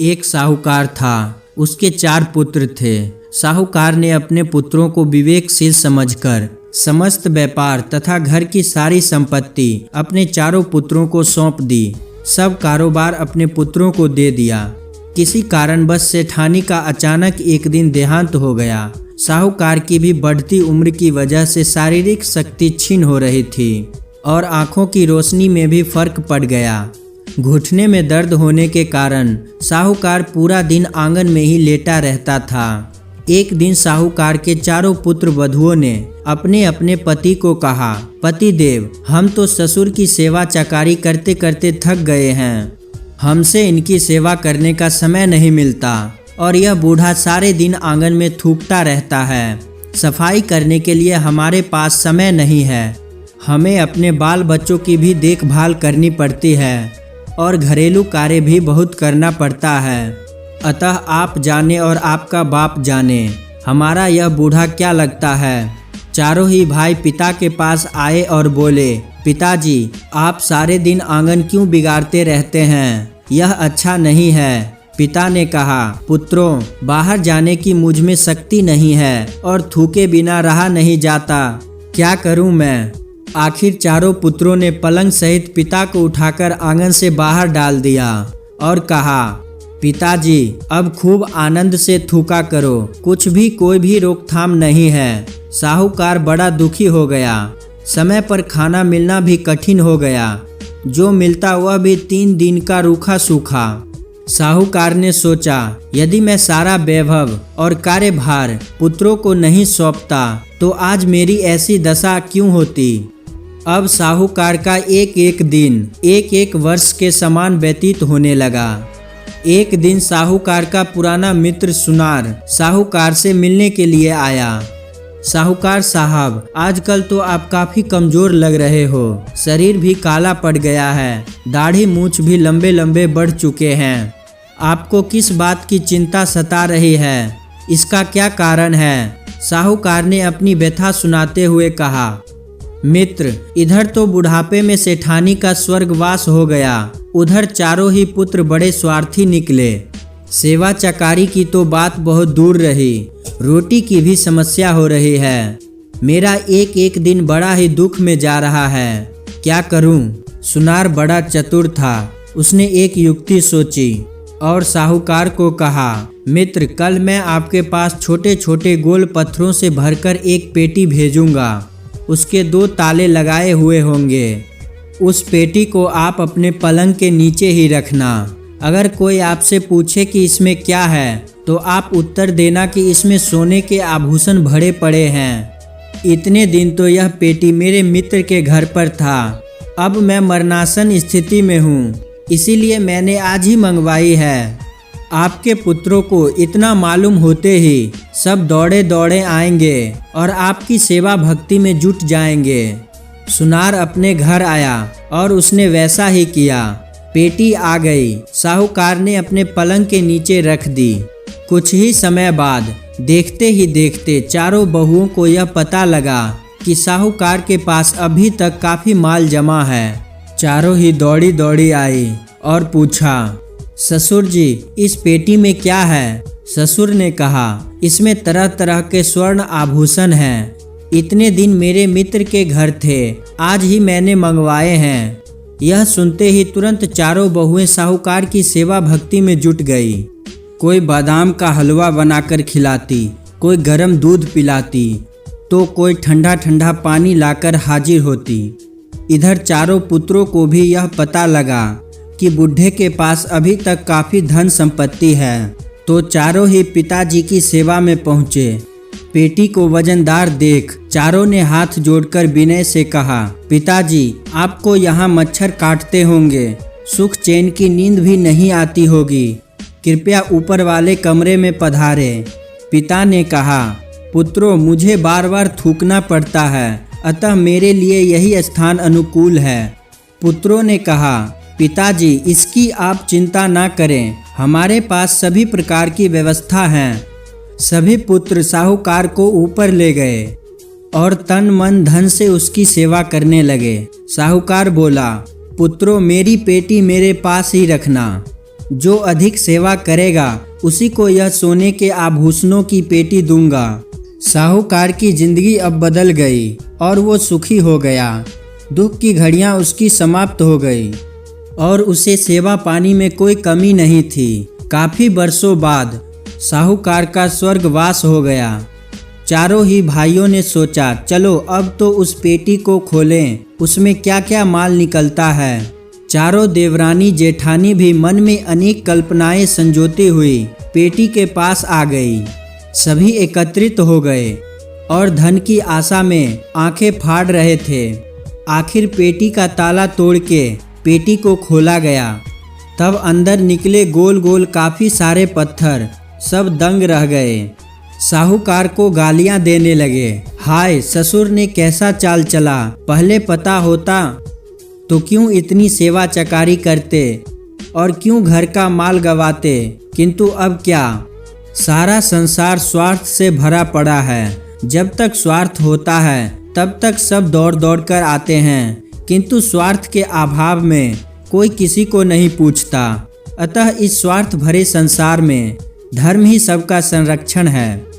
एक साहूकार था। उसके 4 पुत्र थे। साहूकार ने अपने पुत्रों को विवेकशील समझकर समस्त व्यापार तथा घर की सारी संपत्ति अपने चारों पुत्रों को सौंप दी। सब कारोबार अपने पुत्रों को दे दिया। किसी कारणवश सेठानी का अचानक एक दिन देहांत हो गया। साहूकार की भी बढ़ती उम्र की वजह से शारीरिक शक्ति क्षीण हो रही थी और आंखों की रोशनी में भी फर्क पड़ गया। घुटने में दर्द होने के कारण साहूकार पूरा दिन आंगन में ही लेटा रहता था। एक दिन साहूकार के चारों पुत्र वधुओं ने अपने अपने पति को कहा, पतिदेव, हम तो ससुर की सेवा चकारी करते करते थक गए हैं। हमसे इनकी सेवा करने का समय नहीं मिलता और यह बूढ़ा सारे दिन आंगन में थूकता रहता है। सफाई करने के लिए हमारे पास समय नहीं है। हमें अपने बाल बच्चों की भी देखभाल करनी पड़ती है और घरेलू कार्य भी बहुत करना पड़ता है। अतः आप जाने और आपका बाप जाने, हमारा यह बूढ़ा क्या लगता है। चारों ही भाई पिता के पास आए और बोले, पिताजी, आप सारे दिन आंगन क्यों बिगाड़ते रहते हैं? यह अच्छा नहीं है। पिता ने कहा, पुत्रों, बाहर जाने की मुझ में शक्ति नहीं है और थूके बिना रहा नहीं जाता। क्या करूं मैं? आखिर चारों पुत्रों ने पलंग सहित पिता को उठाकर आंगन से बाहर डाल दिया और कहा, पिताजी, अब खूब आनंद से थूका करो, कुछ भी कोई भी रोकथाम नहीं है। साहूकार बड़ा दुखी हो गया। समय पर खाना मिलना भी कठिन हो गया। जो मिलता वह भी 3 दिन का रूखा सूखा। साहूकार ने सोचा, यदि मैं सारा वैभव और कार्यभार पुत्रों को नहीं सौंपता तो आज मेरी ऐसी दशा क्यों होती। अब साहूकार का एक एक दिन एक एक वर्ष के समान व्यतीत होने लगा। एक दिन साहूकार का पुराना मित्र सुनार साहूकार से मिलने के लिए आया। साहूकार साहब, आजकल तो आप काफी कमजोर लग रहे हो। शरीर भी काला पड़ गया है, दाढ़ी मूंछ भी लंबे लंबे बढ़ चुके हैं। आपको किस बात की चिंता सता रही है? इसका क्या कारण है? साहूकार ने अपनी व्यथा सुनाते हुए कहा, मित्र, इधर तो बुढ़ापे में सेठानी का स्वर्गवास हो गया, उधर चारों ही पुत्र बड़े स्वार्थी निकले। सेवा चकारी की तो बात बहुत दूर रही, रोटी की भी समस्या हो रही है। मेरा एक एक दिन बड़ा ही दुख में जा रहा है। क्या करूं? सुनार बड़ा चतुर था। उसने एक युक्ति सोची और साहूकार को कहा, मित्र, कल मैं आपके पास छोटे छोटे गोल पत्थरों से भरकर एक पेटी भेजूंगा। उसके 2 ताले लगाए हुए होंगे। उस पेटी को आप अपने पलंग के नीचे ही रखना। अगर कोई आपसे पूछे कि इसमें क्या है तो आप उत्तर देना कि इसमें सोने के आभूषण भरे पड़े हैं। इतने दिन तो यह पेटी मेरे मित्र के घर पर था। अब मैं मरणासन स्थिति में हूँ, इसीलिए मैंने आज ही मंगवाई है। आपके पुत्रों को इतना मालूम होते ही सब दौड़े दौड़े आएंगे और आपकी सेवा भक्ति में जुट जाएंगे। सुनार अपने घर आया और उसने वैसा ही किया। पेटी आ गई। साहूकार ने अपने पलंग के नीचे रख दी। कुछ ही समय बाद देखते ही देखते चारों बहुओं को यह पता लगा कि साहूकार के पास अभी तक काफी माल जमा है। चारों ही दौड़ी दौड़ी आई और पूछा, ससुर जी, इस पेटी में क्या है? ससुर ने कहा, इसमें तरह तरह के स्वर्ण आभूषण हैं। इतने दिन मेरे मित्र के घर थे, आज ही मैंने मंगवाए हैं। यह सुनते ही तुरंत चारों बहुएं साहूकार की सेवा भक्ति में जुट गई। कोई बादाम का हलवा बनाकर खिलाती, कोई गर्म दूध पिलाती, तो कोई ठंडा ठंडा पानी लाकर हाजिर होती। इधर चारों पुत्रों को भी यह पता लगा कि बुढ़े के पास अभी तक काफी धन संपत्ति है, तो चारों ही पिताजी की सेवा में पहुँचे। पेटी को वजनदार देख चारों ने हाथ जोड़कर विनय से कहा, पिताजी, आपको यहाँ मच्छर काटते होंगे, सुख चैन की नींद भी नहीं आती होगी, कृपया ऊपर वाले कमरे में पधारें। पिता ने कहा, पुत्रों, मुझे बार बार थूकना पड़ता है, अतः मेरे लिए यही स्थान अनुकूल है। पुत्रों ने कहा, पिताजी, इसकी आप चिंता ना करें, हमारे पास सभी प्रकार की व्यवस्था है। सभी पुत्र साहूकार को ऊपर ले गए और तन मन धन से उसकी सेवा करने लगे। साहूकार बोला, पुत्रों, मेरी पेटी मेरे पास ही रखना। जो अधिक सेवा करेगा उसी को यह सोने के आभूषणों की पेटी दूंगा। साहूकार की जिंदगी अब बदल गई और वो सुखी हो गया। दुख की घड़ियां उसकी समाप्त हो गई और उसे सेवा पानी में कोई कमी नहीं थी। काफी वर्षों बाद साहूकार का स्वर्गवास हो गया। चारों ही भाइयों ने सोचा, चलो अब तो उस पेटी को खोलें, उसमें क्या क्या माल निकलता है। चारों देवरानी जेठानी भी मन में अनेक कल्पनाएं संजोती हुई पेटी के पास आ गई। सभी एकत्रित हो गए और धन की आशा में आंखें फाड़ रहे थे। आखिर पेटी का ताला तोड़ के पेटी को खोला गया। तब अंदर निकले गोल गोल काफी सारे पत्थर। सब दंग रह गए। साहूकार को गालियां देने लगे। हाय, ससुर ने कैसा चाल चला, पहले पता होता तो क्यों इतनी सेवा चकारी करते और क्यों घर का माल गवाते। किंतु अब क्या, सारा संसार स्वार्थ से भरा पड़ा है। जब तक स्वार्थ होता है तब तक सब दौड़ दौड़ कर आते हैं, किंतु स्वार्थ के अभाव में कोई किसी को नहीं पूछता। अतः इस स्वार्थ भरे संसार में धर्म ही सबका संरक्षण है।